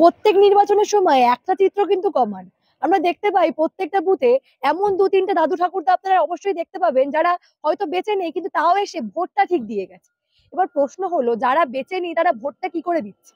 প্রত্যেক নির্বাচনের সময় একটা চিত্র কিন্তু কমান। আমরা দেখতে পাই প্রত্যেকটা বুথে এমন দু তিনটে দাদু ঠাকুরদা আপনারা অবশ্যই দেখতে পাবেন যারা হয়তো বেঁচে নেই, কিন্তু তাও এসে ভোটটা ঠিক দিয়ে গেছে। এবার প্রশ্ন হলো, যারা বেঁচে নেই তারা ভোটটা কি করে দিচ্ছে?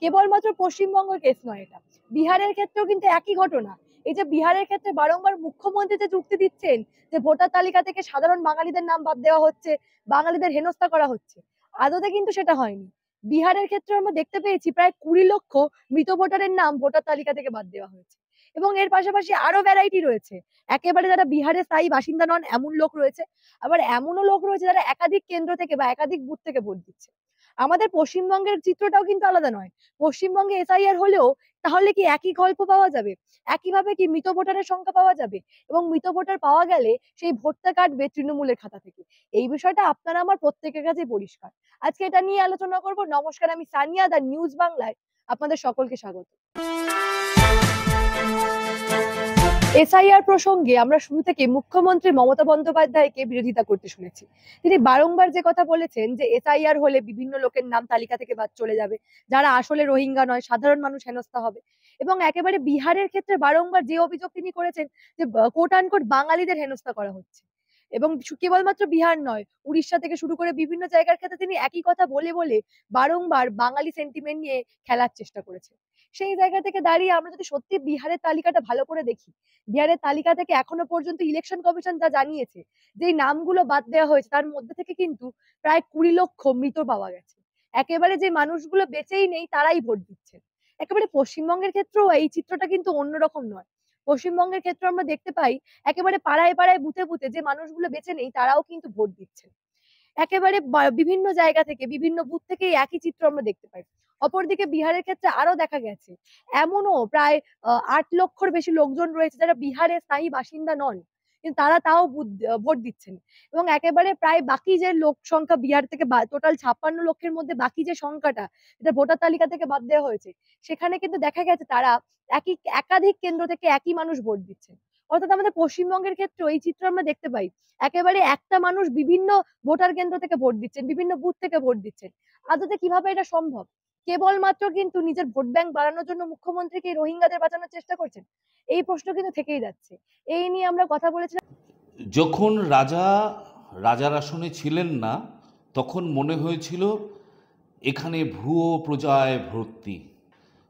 কেবলমাত্র পশ্চিমবঙ্গের কেস নয় এটা, বিহারের ক্ষেত্রেও কিন্তু একই ঘটনা। এই যে বিহারের ক্ষেত্রে বারংবার মুখ্যমন্ত্রী যে যুক্তি দিচ্ছেন যে ভোটার তালিকা থেকে সাধারণ বাঙালিদের নাম বাদ দেওয়া হচ্ছে, বাঙালিদের হেনস্থা করা হচ্ছে, আদতে কিন্তু সেটা হয়নি। বিহারের ক্ষেত্রে আমরা দেখতে পেয়েছি প্রায় 20 লক্ষ মৃত ভোটারের নাম ভোটার তালিকা থেকে বাদ দেওয়া হয়েছে। এবং এর পাশাপাশি আরো ভ্যারাইটি রয়েছে। একেবারে যারা বিহারের স্থায়ী বাসিন্দা নন এমন লোক রয়েছে, আবার এমনও লোক রয়েছে যারা একাধিক কেন্দ্র থেকে বা একাধিক বুথ থেকে ভোট দিচ্ছে। আমাদের পশ্চিমবঙ্গের চিত্রটাও কিন্তু আলাদা নয়। পশ্চিমবঙ্গে এসআইআর হলেও তাহলে কি একই গল্প পাওয়া যাবে? একইভাবে কি মৃত ভোটারের সংখ্যা পাওয়া যাবে? এবং মৃত ভোটার পাওয়া গেলে সেই ভোটটা কাটবে তৃণমূলের খাতা থেকে। এই বিষয়টা আপনার আমার প্রত্যেকের কাছেই পরিষ্কার। আজকে এটা নিয়ে আলোচনা করব। নমস্কার, আমি সানিয়া, দা নিউজ বাংলায় আপনাদের সকলকে স্বাগত। এসআইআর প্রসঙ্গে আমরা শুরু থেকে মুখ্যমন্ত্রী মমতা বন্দ্যোপাধ্যায়কে বিরোধিতা করতে শুনেছি। তিনি বারংবার যে কথা বলেছেন যে এসআইআর হলে বিভিন্ন লোকের নাম তালিকা থেকে বাদ চলে যাবে, যারা আসলে রোহিঙ্গা নয়, সাধারণ মানুষ হেনস্থা হবে। এবং একেবারে বিহারের ক্ষেত্রে বারংবার যে অভিযোগ তিনি করেছেন যে কোট আনকোট বাঙালিদের হেনস্থা করা হচ্ছে। এবং কেবলমাত্র বিহার নয়, উড়িষ্যা থেকে শুরু করে বিভিন্ন জায়গার ক্ষেত্রে তিনি একই কথা বলে বলে বারংবার বাঙালি সেন্টিমেন্ট নিয়ে খেলার চেষ্টা করেছেন। সেই জায়গা থেকে দাঁড়িয়ে আমরা যদি সত্যি বিহারের তালিকাটা ভালো করে দেখি, বিহারের তালিকা থেকে এখনো পর্যন্ত ইলেকশন কমিশন যা জানিয়েছে, যে নামগুলো বাদ দেওয়া হয়েছে তার মধ্যে থেকে কিন্তু প্রায় 20 লক্ষ মৃত পাওয়া গেছে। একেবারে যে মানুষগুলো বেঁচেই নেই তারাই ভোট দিচ্ছে। একেবারে পশ্চিমবঙ্গের ক্ষেত্রেও এই চিত্রটা কিন্তু অন্যরকম নয়। পশ্চিমবঙ্গের ক্ষেত্রে আমরা দেখতে পাই একেবারে পাড়ায় পাড়ায় বুথে বুথে যে মানুষগুলো বেঁচে নেই তারাও কিন্তু ভোট দিচ্ছে। একেবারে বিভিন্ন জায়গা থেকে বিভিন্ন বুথ থেকে এই একই চিত্র আমরা দেখতে পাই। অপরদিকে বিহারের ক্ষেত্রে আরো দেখা গেছে এমনও প্রায় 8 লক্ষর বেশি লোকজন রয়েছে যারা বিহারের স্থায়ী বাসিন্দা নন, কিন্তু তারা তাও ভোট দিচ্ছেন। এবং একেবারে প্রায় বাকি যে লোক সংখ্যা বিহার থেকে টোটাল 56 লক্ষের মধ্যে বাকি যে সংখ্যাটা যেটা ভোটার তালিকা থেকে বাদ দেওয়া হয়েছে, সেখানে কিন্তু দেখা গেছে তারা একাধিক কেন্দ্র থেকে একই মানুষ ভোট দিচ্ছেন। অর্থাৎ আমাদের পশ্চিমবঙ্গের ক্ষেত্রেও এই চিত্র আমরা দেখতে পাই। একেবারে একটা মানুষ বিভিন্ন ভোটার কেন্দ্র থেকে ভোট দিচ্ছেন, বিভিন্ন বুথ থেকে ভোট দিচ্ছেন। আদতে কিভাবে এটা সম্ভব? কেবলমাত্র কিন্তু নিজের ভোট ব্যাংক বাড়ানোর জন্য মুখ্যমন্ত্রী কি রোহিঙ্গাদের বাঁচানোর চেষ্টা করছেন? এই প্রশ্ন কিন্তু থেকেই যাচ্ছে। এই নিয়ে আমরা কথা বলেছিলাম। যখন রাজার আসনে ছিলেন না, তখন মনে হয়েছিল এখানে ভুয়ো প্রজায় ভর্তি।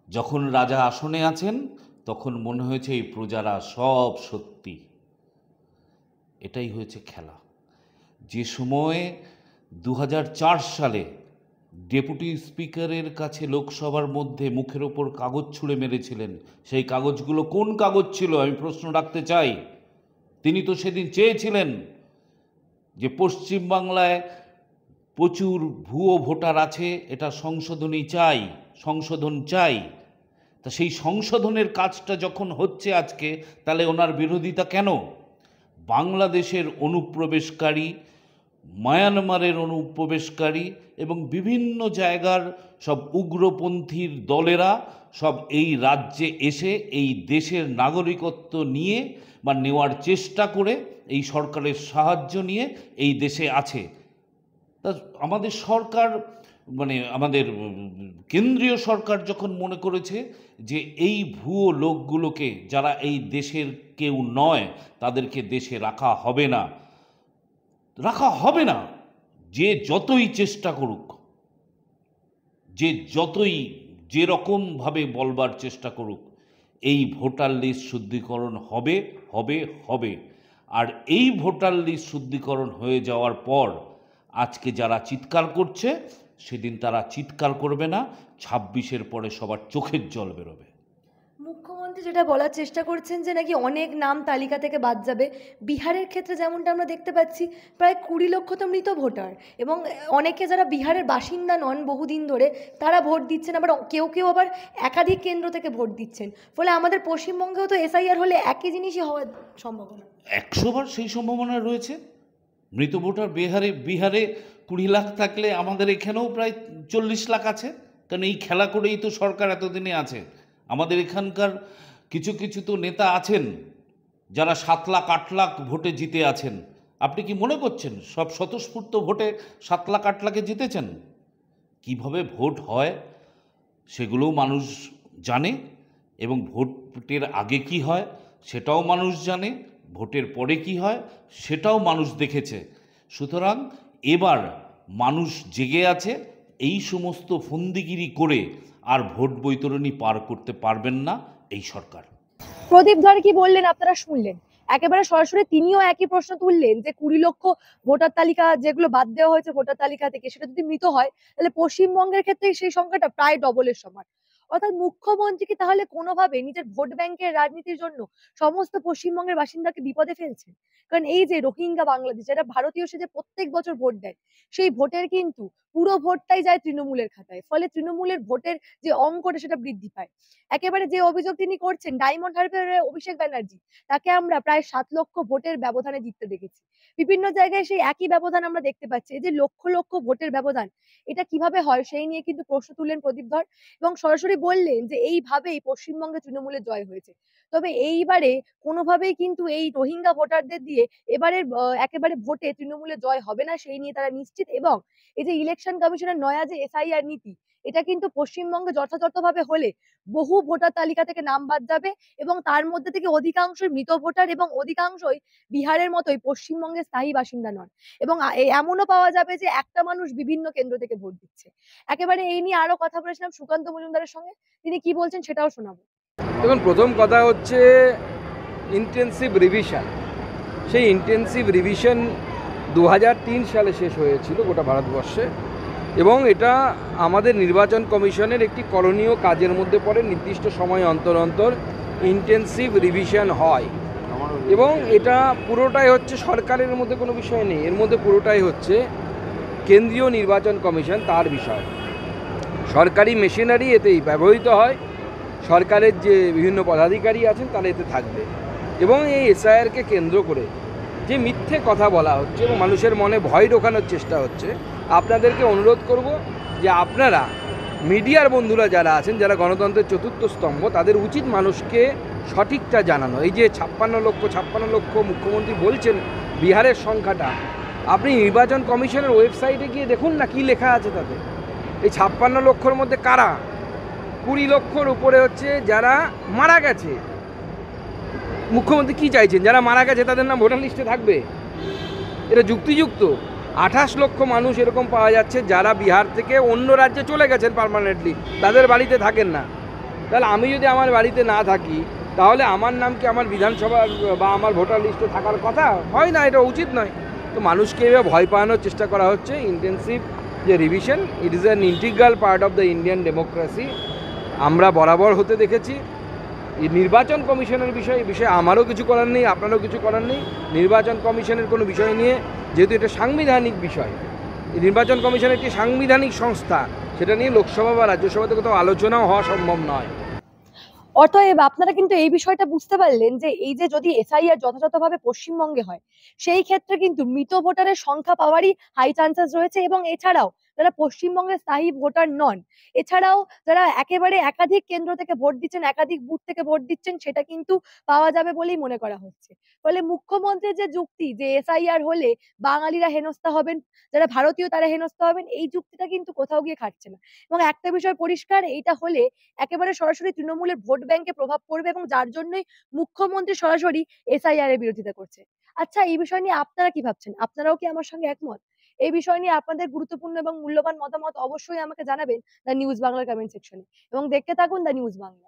যখন রাজা আসনে আছেন তখন মনে হয়েছে এই প্রজারা সব সত্যি। এটাই হয়েছে খেলা। যে সময়ে 2004 সালে ডেপুটি স্পিকারের কাছে লোকসভার মধ্যে মুখের ওপর কাগজ ছুঁড়ে মেরেছিলেন, সেই কাগজগুলো কোন কাগজ ছিল আমি প্রশ্ন রাখতে চাই। তিনি তো সেদিন চেয়েছিলেন যে পশ্চিমবাংলায় প্রচুর ভুয়ো ভোটার আছে, এটা সংশোধন চাই। তা সেই সংশোধনের কাজটা যখন হচ্ছে আজকে, তাহলে ওনার বিরোধিতা কেন? বাংলাদেশের অনুপ্রবেশকারী, মায়ানমারের অনুপ্রবেশকারী এবং বিভিন্ন জায়গার সব উগ্রপন্থীর দলেরা সব এই রাজ্যে এসে এই দেশের নাগরিকত্ব নিয়ে বা নেওয়ার চেষ্টা করে এই সরকারের সাহায্য নিয়ে এই দেশে আছে। তা আমাদের সরকার, মানে আমাদের কেন্দ্রীয় সরকার যখন মনে করেছে যে এই ভুয়ো লোকগুলোকে, যারা এই দেশের কেউ নয়, তাদেরকে দেশে রাখা হবে না, যে যতই চেষ্টা করুক, যে যতই যেরকমভাবে বলবার চেষ্টা করুক, এই ভোটার লিস্ট শুদ্ধিকরণ হবে। আর এই ভোটার লিস্ট শুদ্ধিকরণ হয়ে যাওয়ার পর আজকে যারা চিৎকার করছে, সেদিন তারা চিৎকার করবে না, 26-এর পরে সবার চোখের জল বেরোবে। মুখ্যমন্ত্রী যেটা বলার চেষ্টা করছেন যে নাকি অনেক নাম তালিকা থেকে বাদ যাবে। বিহারের ক্ষেত্রে যেমনটা আমরা দেখতে পাচ্ছি প্রায় 20 লক্ষ তো মৃত ভোটার, এবং অনেকে যারা বিহারের বাসিন্দা নন বহুদিন ধরে তারা ভোট দিচ্ছেন, আবার কেউ কেউ আবার একাধিক কেন্দ্র থেকে ভোট দিচ্ছেন। ফলে আমাদের পশ্চিমবঙ্গেও তো এসআইআর হলে একই জিনিসই হওয়ার সম্ভাবনা 100বার সেই সম্ভাবনা রয়েছে। মৃত ভোটার বিহারে 20 লাখ থাকলে আমাদের এখানেও প্রায় 40 লাখ আছে। কারণ এই খেলা করেই তো সরকার এতদিনে আছে। আমাদের এখানকার কিছু কিছু তো নেতা আছেন যারা 7 লাখ 8 লাখ ভোটে জিতে আছেন। আপনি কি মনে করছেন সব স্বতঃস্ফূর্ত ভোটে 7 লাখ 8 লাখে জিতেছেন? কিভাবে ভোট হয় সেগুলোও মানুষ জানে, এবং ভোটের আগে কি হয় সেটাও মানুষ জানে, ভোটের পরে কি হয় সেটাও মানুষ দেখেছে। সুতরাং এবার মানুষ জেগে আছে, এই সমস্ত ফন্দিগিরি করে আর ভোট বৈতরণী পার করতে পারবেন না এই সরকার। প্রদীপ ধর কি বললেন আপনারা শুনলেন, একেবারে সরাসরি তিনিও একই প্রশ্ন তুললেন যে 20 লক্ষ ভোটার তালিকা যেগুলো বাদ দেওয়া হয়েছে ভোটার তালিকা থেকে, সেটা যদি মৃত হয় তাহলে পশ্চিমবঙ্গের ক্ষেত্রে সেই সংখ্যাটা প্রায় ডবলের সমান। অর্থাৎ মুখ্যমন্ত্রী কি তাহলে কোনোভাবে নিজের ভোট ব্যাংকের রাজনীতির জন্য সমস্ত পশ্চিমবঙ্গের বাসিন্দাকে বিপদে ফেলছেন? কারণ এই যে রোহিঙ্গা বাংলাদেশ যারা ভারতীয় সেজে প্রত্যেক বছর ভোট দেয়, সেই ভোটের কিন্তু পুরো ভোটটাই যায় তৃণমূলের খাতায়, ফলে তৃণমূলের ভোটের যে অঙ্কটা সেটা বৃদ্ধি পায়। একেবারে যে অভিযোগ তিনি করছেন ডায়মন্ড হারবারের অভিষেক ব্যানার্জি, তাকে আমরা প্রায় 7 লক্ষ ভোটের ব্যবধানে জিততে দেখেছি। বিভিন্ন জায়গায় সেই একই ব্যবধান আমরা দেখতে পাচ্ছি। এই যে লক্ষ লক্ষ ভোটের ব্যবধান, এটা কিভাবে হয় সেই নিয়ে কিন্তু প্রশ্ন তুললেন প্রদীপ ধর, এবং সরাসরি বললেন যে এইভাবেই পশ্চিমবঙ্গে তৃণমূলের জয় হয়েছে। তবে এইবারে কোনোভাবেই কিন্তু এই রোহিঙ্গা ভোটারদের দিয়ে এবারের একেবারে ভোটে তৃণমূলের জয় হবে না সেই নিয়ে তারা নিশ্চিত। এবং এই যে ইলেকশন কমিশনের নয়া যে এসআইআর নীতি, এটা কিন্তু পশ্চিমবঙ্গে যথাযথভাবে হলে বহু ভোটার তালিকা থেকে নাম বাদ যাবে, এবং তার মধ্যে থেকে অধিকাংশই মৃত ভোটার এবং অধিকাংশই বিহারের মতোই পশ্চিমবঙ্গের স্থায়ী বাসিন্দা নন। এবং এমনও পাওয়া যাবে যে একটা মানুষ বিভিন্ন কেন্দ্র থেকে ভোট দিচ্ছে। একেবারে এই নিয়ে আরো কথা বলেছিলাম সুকান্ত মজুমদারের সঙ্গে, তিনি কি বলছেন সেটাও শোনাবো। দেখুন, প্রথম কথা হচ্ছে ইন্টেন্সিভ রিভিশন। সেই ইন্টেন্সিভ রিভিশন 2003 সালে শেষ হয়েছিল গোটা ভারতবর্ষে, এবং এটা আমাদের নির্বাচন কমিশনের একটি করণীয় কাজের মধ্যে পড়ে। নির্দিষ্ট সময় অন্তর অন্তর ইন্টেন্সিভ রিভিশন হয়, এবং এটা পুরোটাই হচ্ছে সরকারের মধ্যে কোনো বিষয় নেই, এর মধ্যে পুরোটাই হচ্ছে কেন্দ্রীয় নির্বাচন কমিশন, তার বিষয়। সরকারি মেশিনারি এতেই ব্যবহৃত হয়, সরকারের যে বিভিন্ন পদাধিকারী আছেন তারা এতে থাকবে। এবং এই এসআইআরকে কেন্দ্র করে যে মিথ্যে কথা বলা হচ্ছে এবং মানুষের মনে ভয় ঢোকানোর চেষ্টা হচ্ছে, আপনাদেরকে অনুরোধ করব যে আপনারা মিডিয়ার বন্ধুরা যারা আছেন, যারা গণতন্ত্রের চতুর্থ স্তম্ভ, তাদের উচিত মানুষকে সঠিকটা জানানো। এই যে 56 লক্ষ মুখ্যমন্ত্রী বলছেন বিহারের সংখ্যাটা, আপনি নির্বাচন কমিশনের ওয়েবসাইটে গিয়ে দেখুন না কি লেখা আছে তাতে। এই 56 লক্ষর মধ্যে কারা? 20 লক্ষর উপরে হচ্ছে যারা মারা গেছে। মুখ্যমন্ত্রী কি চাইছেন? যারা মারা গেছে তাদের নাম ভোটার লিস্টে থাকবে? এটা যুক্তিযুক্ত? 28 লক্ষ মানুষ এরকম পাওয়া যাচ্ছে যারা বিহার থেকে অন্য রাজ্যে চলে গেছেন পার্মানেন্টলি, তাদের বাড়িতে থাকেন না। তাহলে আমি যদি আমার বাড়িতে না থাকি, তাহলে আমার নাম কি আমার বিধানসভা বা আমার ভোটার লিস্টে থাকার কথা? হয় না, এটা উচিত নয়। তো মানুষকে এভাবে ভয় পাওয়ানোর চেষ্টা করা হচ্ছে। ইন্টেন্সিভ যে revision, it is an integral part of the Indian democracy. আমরা বরাবর হতে দেখেছি। এই নির্বাচন কমিশনের বিষয়ে আমারও কিছু করার নেই, আপনারও কিছু করার নেই। নির্বাচন কমিশনের কোনো বিষয় নিয়ে, যেহেতু এটা সাংবিধানিক বিষয়, এই নির্বাচন কমিশন একটি সাংবিধানিক সংস্থা, সেটা নিয়ে লোকসভা বা রাজ্যসভাতে কোথাও আলোচনাও হওয়া সম্ভব নয়। অতএব আপনারা কিন্তু এই বিষয়টা বুঝতে পারলেন যে এই যে যদি এসআইআর যথাযথভাবে পশ্চিমবঙ্গে হয়, সেই ক্ষেত্রে কিন্তু মৃত ভোটারের সংখ্যা পাওয়ারই হাই চান্সেস রয়েছে। এবং এছাড়াও যারা পশ্চিমবঙ্গের স্থায়ী ভোটার নন, এছাড়াও যারা একেবারে একাধিক কেন্দ্র থেকে ভোট দিচ্ছেন, একাধিক বুথ থেকে ভোট দিচ্ছেন, সেটা কিন্তু পাওয়া যাবে বলেই মনে করা হচ্ছে। ফলে মুখ্যমন্ত্রীর যে যুক্তি যে এসআইআর হলে বাঙালিরা হেনস্থা হবেন, যারা ভারতীয় তারা হেনস্থা হবেন, এই যুক্তিটা কিন্তু কোথাও গিয়ে খাটছে না। এবং একটা বিষয় পরিষ্কার, এইটা হলে একেবারে সরাসরি তৃণমূলের ভোট ব্যাংকে প্রভাব পড়বে, এবং যার জন্যই মুখ্যমন্ত্রী সরাসরি এসআইআর এর বিরোধিতা করছে। আচ্ছা, এই বিষয় নিয়ে আপনারা কি ভাবছেন? আপনারাও কি আমার সঙ্গে একমত? এই বিষয় নিয়ে আপনাদের গুরুত্বপূর্ণ এবং মূল্যবান মতামত অবশ্যই আমাকে জানাবেন দ্য নিউজ বাংলার কমেন্ট সেকশনে, এবং দেখতে থাকুন দ্য নিউজ বাংলা।